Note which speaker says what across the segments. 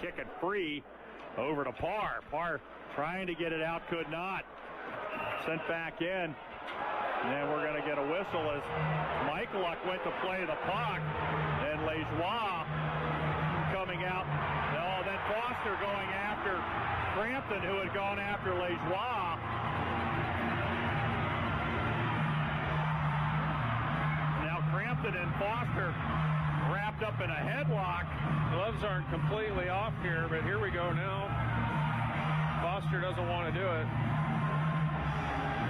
Speaker 1: kick it free over to Parr. Parr trying to get it out, could not. Sent back in. And we're going to get a whistle as Michaeluk went to play the puck. And Lajoie coming out. No, then Foster going after Crampton, who had gone after Lajoie. Now Crampton and Foster wrapped up in a headlock.
Speaker 2: Gloves aren't completely off here, but here we go now. Foster doesn't want to do it.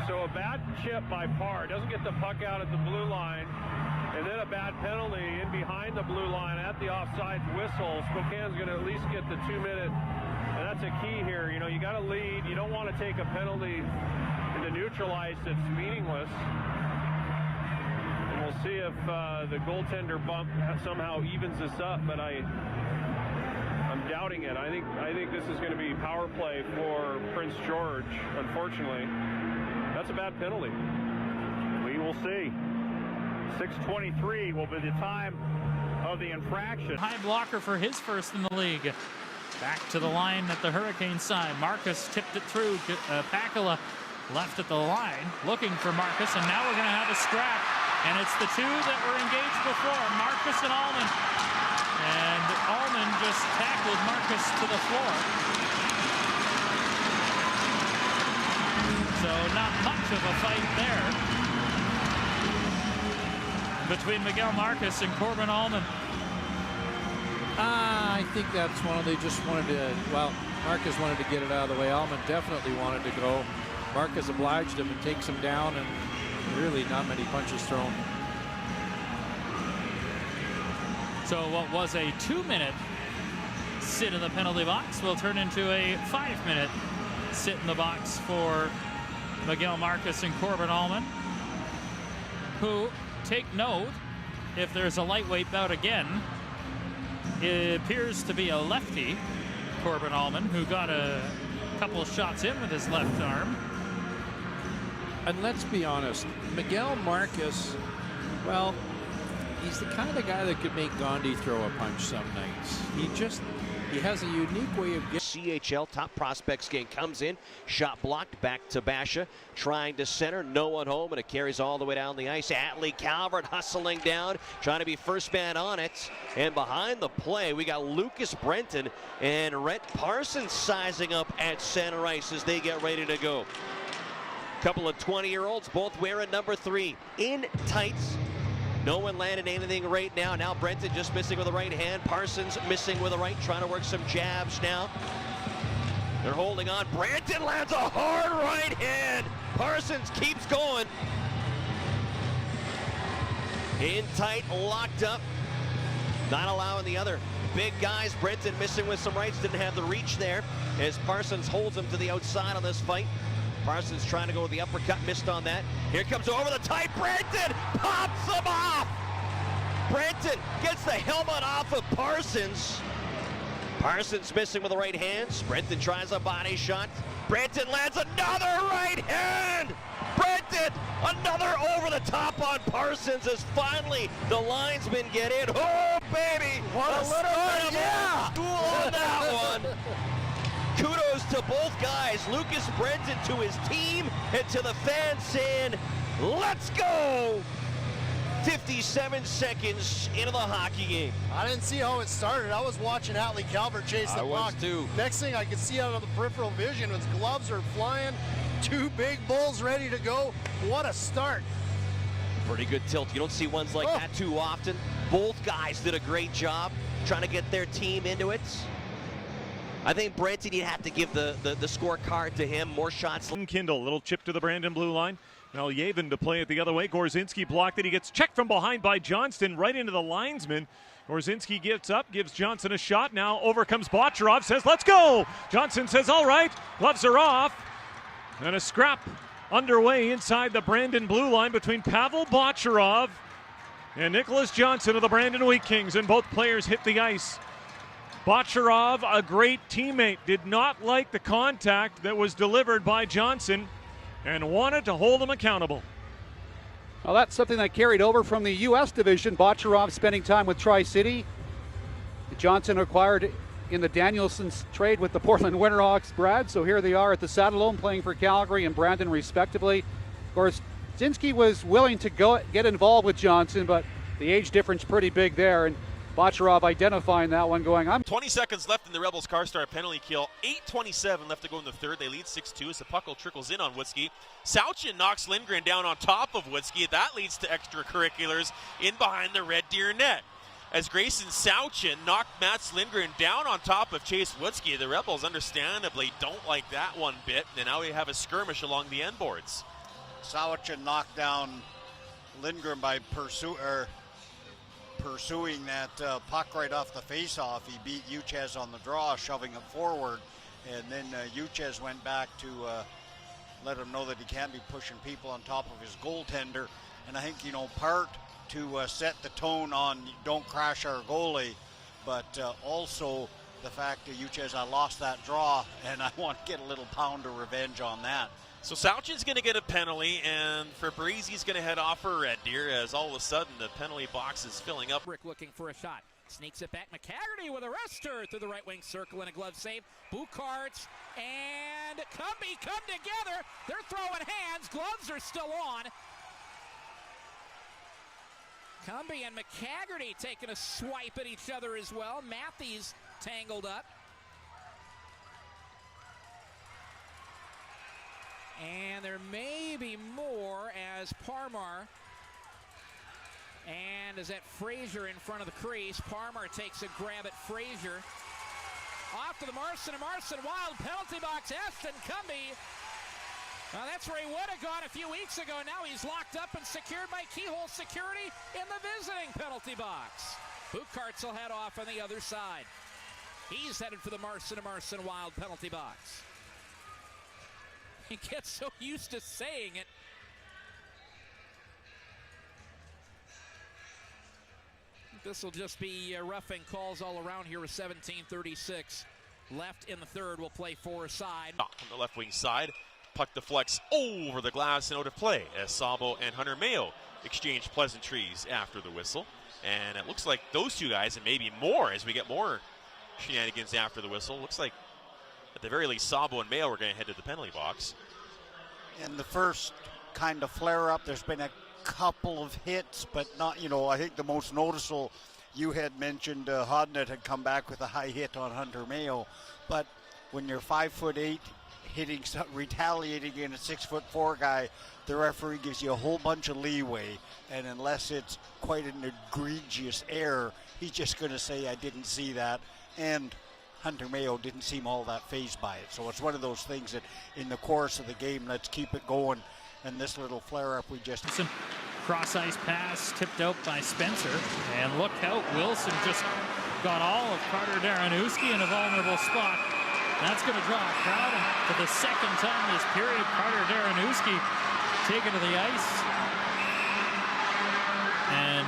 Speaker 2: So a bad chip by Parr, doesn't get the puck out at the blue line, and then a bad penalty in behind the blue line at the offsides whistle. Spokane's going to at least get the 2-minute, and that's a key here. You know, you got to lead. You don't want to take a penalty and to neutralize that's meaningless. And we'll see if the goaltender bump somehow evens this up, but I'm doubting it. I think this is going to be power play for Prince George, unfortunately. That's a bad penalty.
Speaker 1: We will see. 6:23 will be the time of the infraction.
Speaker 3: High blocker for his first in the league. Back to the line at the Hurricane side. Marcus tipped it through. Pakula left at the line, looking for Marcus, and now we're going to have a scrap. And it's the two that were engaged before, Marcus and Allman. And Allman just tackled Marcus to the floor. So not much of a fight there between Miguel Marcus and Corbin Allman.
Speaker 4: I think that's one they just wanted to, well, Marcus wanted to get it out of the way. Allman definitely wanted to go. Marcus obliged him and takes him down, and really not many punches thrown.
Speaker 3: So what was a 2-minute sit in the penalty box will turn into a 5-minute sit in the box for Miguel Marcus and Corbin Allman, who, take note, if there's a lightweight bout again, it appears to be a lefty, Corbin Allman, who got a couple of shots in with his left arm.
Speaker 4: And let's be honest, Miguel Marcus, well, he's the kind of guy that could make Gandhi throw a punch some nights. He has a unique way of getting.
Speaker 5: CHL top prospects game comes in, shot blocked, back to Basha, trying to center, no one home, and it carries all the way down the ice. Atlee Calvert hustling down, trying to be first man on it, and behind the play we got Lucas Brenton and Rhett Parsons sizing up at center ice as they get ready to go. Couple of 20-year-olds, both wearing number 3 in tights. No one landed anything right now. Now Brenton just missing with the right hand. Parsons missing with the right, trying to work some jabs now. They're holding on. Brenton lands a hard right hand. Parsons keeps going. In tight, locked up. Not allowing the other big guys. Brenton missing with some rights. Didn't have the reach there as Parsons holds him to the outside on this fight. Parsons trying to go with the uppercut, missed on that. Here comes over the tight. Brenton pops him off. Brenton gets the helmet off of Parsons. Parsons missing with the right hands. Brenton tries a body shot. Brenton lands another right hand. Brenton, another over the top on Parsons as finally the linesman get in. Oh, baby.
Speaker 4: What a
Speaker 5: little bit of a school on that one. Kudos to both guys, Lucas Brenton to his team and to the fans saying, let's go! 57 seconds into the hockey game.
Speaker 6: I didn't see how it started. I was watching Atlee Calvert chase the puck.
Speaker 5: Too.
Speaker 6: Next thing I could see out of the peripheral vision was gloves are flying, 2 big bulls ready to go. What a start.
Speaker 5: Pretty good tilt. You don't see ones like that too often. Both guys did a great job trying to get their team into it. I think Brenton, you'd have to give the scorecard to him. More shots.
Speaker 7: Kindle, little chip to the Brandon blue line. Now Yavin to play it the other way. Gorzinski blocked it. He gets checked from behind by Johnston right into the linesman. Gorzinski gets up, gives Johnson a shot. Now over comes Botcherov, says, let's go. Johnson says, all right. Gloves are off. And a scrap underway inside the Brandon blue line between Pavel Botcherov and Nicholas Johnson of the Brandon Wheat Kings. And both players hit the ice. Botcherov, a great teammate, did not like the contact that was delivered by Johnson and wanted to hold him accountable.
Speaker 8: Well, that's something that carried over from the U.S. division. Botcherov spending time with Tri-City. Johnson acquired in the Danielson's trade with the Portland Winterhawks, Brad. So here they are at the Saddledome playing for Calgary and Brandon respectively. Of course, Zinski was willing to get involved with Johnson, but the age difference pretty big there. And Botov identifying that one, going,
Speaker 9: 20 seconds left in the Rebels' car star penalty kill. 8:27 left to go in the third. They lead 6-2 as the puck trickles in on Witzke. Sauchin knocks Lindgren down on top of Witzke. That leads to extracurriculars in behind the Red Deer net. As Grayson Sauchin knocked Mats Lindgren down on top of Chase Witzke, the Rebels understandably don't like that one bit, and now we have a skirmish along the end boards.
Speaker 10: Sauchin knocked down Lindgren by pursuing that puck right off the face-off. He beat Uchez on the draw, shoving him forward, and then Uchez went back to let him know that he can't be pushing people on top of his goaltender. And I think, part to set the tone on don't crash our goalie, but also the fact that Uchez, I lost that draw, and I want to get a little pound of revenge on that.
Speaker 9: So Sauchin's going to get a penalty, and Fabrizi's going to head off for Red Deer as all of a sudden the penalty box is filling up.
Speaker 11: Rick looking for a shot. Sneaks it back. McCaggerty with a wrister through the right wing circle and a glove save. Bukarts and Cumby come together. They're throwing hands. Gloves are still on. Cumby and McCaggerty taking a swipe at each other as well. Matthews tangled up. And there may be more as Parmar and is that Frazier in front of the crease. Parmar takes a grab at Frazier. Off to the Marson, and Marson wild penalty box. Ashton Cumby. Well, that's where he would have gone a few weeks ago. Now he's locked up and secured by keyhole security in the visiting penalty box. Bukarts will head off on the other side. He's headed for the Marson and Marson wild penalty box. He gets so used to saying it. This will just be roughing calls all around here with 17:36 left in the third. We'll play four-side.
Speaker 9: On the left wing side, puck deflects over the glass and out of play as Sabo and Hunter Mayo exchange pleasantries after the whistle. And it looks like those two guys, and maybe more as we get more shenanigans after the whistle. Looks like at the very least, Sabo and Mayo are going to head to the penalty box.
Speaker 10: In the first kind of flare-up, there's been a couple of hits, but not, I think the most noticeable, you had mentioned Hodnett had come back with a high hit on Hunter Mayo. But when you're 5'8", hitting, retaliating in a 6'4" guy, the referee gives you a whole bunch of leeway. And unless it's quite an egregious error, he's just going to say, I didn't see that. And Hunter Mayo didn't seem all that fazed by it. So it's one of those things that in the course of the game, let's keep it going. And this little flare-up we just...
Speaker 3: Cross-ice pass tipped out by Spencer. And look out, Wilson just got all of Carter Daranowski in a vulnerable spot. That's going to draw a crowd. And for the second time this period, Carter Daranowski taken to the ice. And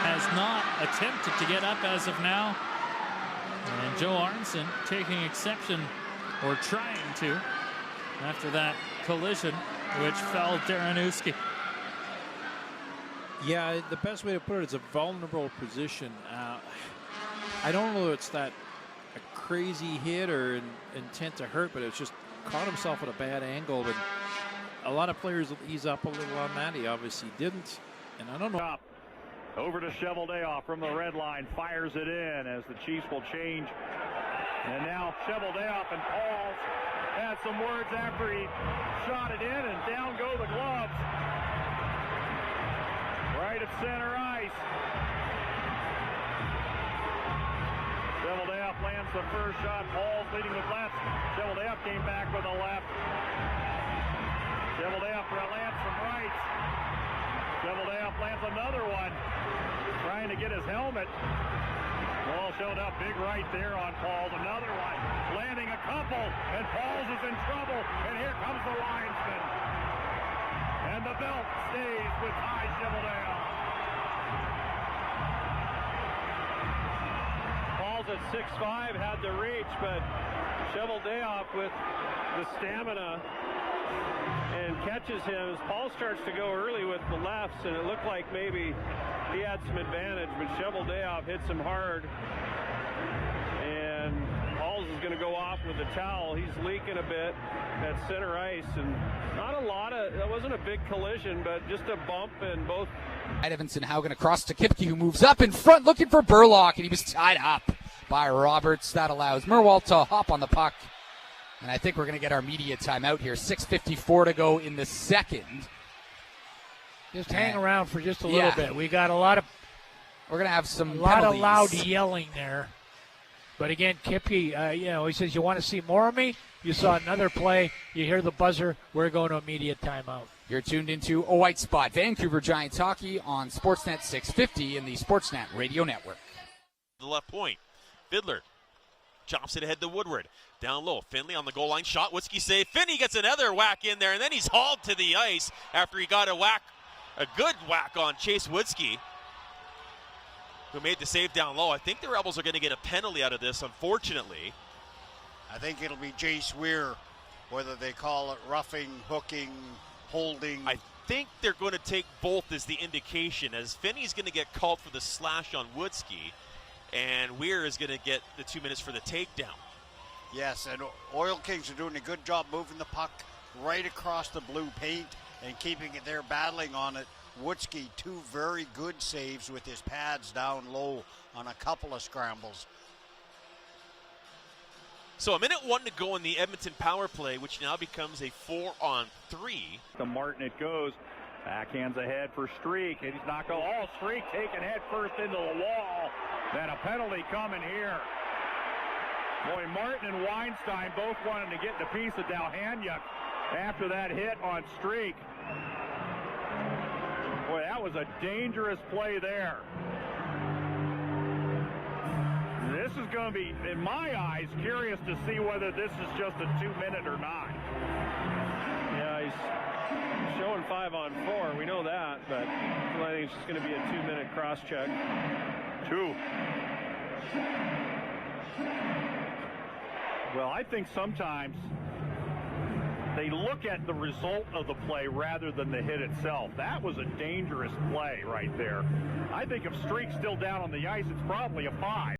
Speaker 3: has not attempted to get up as of now. And Joe Arnson taking exception, or trying to, after that collision, which felled Daranowski.
Speaker 4: Yeah, the best way to put it is a vulnerable position. I don't know if it's that a crazy hit or intent to hurt, but it's just caught himself at a bad angle. And a lot of players will ease up a little on that. He obviously didn't. And I don't know.
Speaker 1: Over to Chevdayoff from the red line, fires it in as the Chiefs will change. And now Chevdayoff and Pauls had some words after he shot it in, and down go the gloves. Right at center ice. Chevdayoff lands the first shot. Pauls leading with left. Chevdayoff came back with a left. Chevdayoff lands from right. Chevdayoff lands another one, trying to get his helmet. Ball showed up big right there on Pauls. Another one, landing a couple, and Pauls is in trouble. And here comes the linesman. And the belt stays with Ty Chevdayoff.
Speaker 2: Pauls at 6'5", had the reach, but Chevdayoff with the stamina and catches him as Paul starts to go early with the lefts, and it looked like maybe he had some advantage, but Chevdayoff hits him hard, and with the towel. He's leaking a bit at center ice, and that wasn't a big collision, but just a bump, and both.
Speaker 12: Evanson Haugen across to Kipke, who moves up in front looking for Burlock, and he was tied up by Roberts. That allows Merwald to hop on the puck. And I think we're going to get our media timeout here. 6:54 to go in the second.
Speaker 13: Just hang around for just a little bit. We got we're
Speaker 12: going to have some
Speaker 13: a lot
Speaker 12: penalties.
Speaker 13: Of loud yelling there. But again, Kipke, he says, you want to see more of me? You saw another play. You hear the buzzer. We're going to immediate timeout.
Speaker 12: You're tuned into A White Spot, Vancouver Giants hockey on Sportsnet 650 in the Sportsnet Radio Network.
Speaker 9: The left point. Fiddler chops it ahead to Woodward. Down low. Finley on the goal line. Shot. Witzke save. Finney gets another whack in there, and then he's hauled to the ice after he got a good whack on Chase Witzke, who made the save down low. I think the Rebels are going to get a penalty out of this, unfortunately.
Speaker 10: I think it'll be Jace Weir, whether they call it roughing, hooking, holding.
Speaker 9: I think they're going to take both as the indication, as Finney's going to get called for the slash on Witzke, and Weir is going to get the 2 minutes for the takedown.
Speaker 10: Yes, and Oil Kings are doing a good job moving the puck right across the blue paint and keeping it there, battling on it. Witzke, 2 very good saves with his pads down low on a couple of scrambles.
Speaker 9: So 1:01 to go in the Edmonton power play, which now becomes a 4-on-3.
Speaker 1: To Martin it goes. Backhands ahead for Streak. He's not going. Oh, Streak taken head first into the wall. Then a penalty coming here. Boy, Martin and Weinstein both wanted to get the piece of Dalhanyuk after that hit on Streak. Boy, that was a dangerous play there. This is going to be, in my eyes, curious to see whether this is just a 2-minute or not.
Speaker 2: Yeah, he's showing 5-on-4. We know that, but I think it's just going to be a 2-minute cross-check.
Speaker 1: 2. Well, I think sometimes they look at the result of the play rather than the hit itself. That was a dangerous play right there. I think if Streak's still down on the ice, it's probably a 5.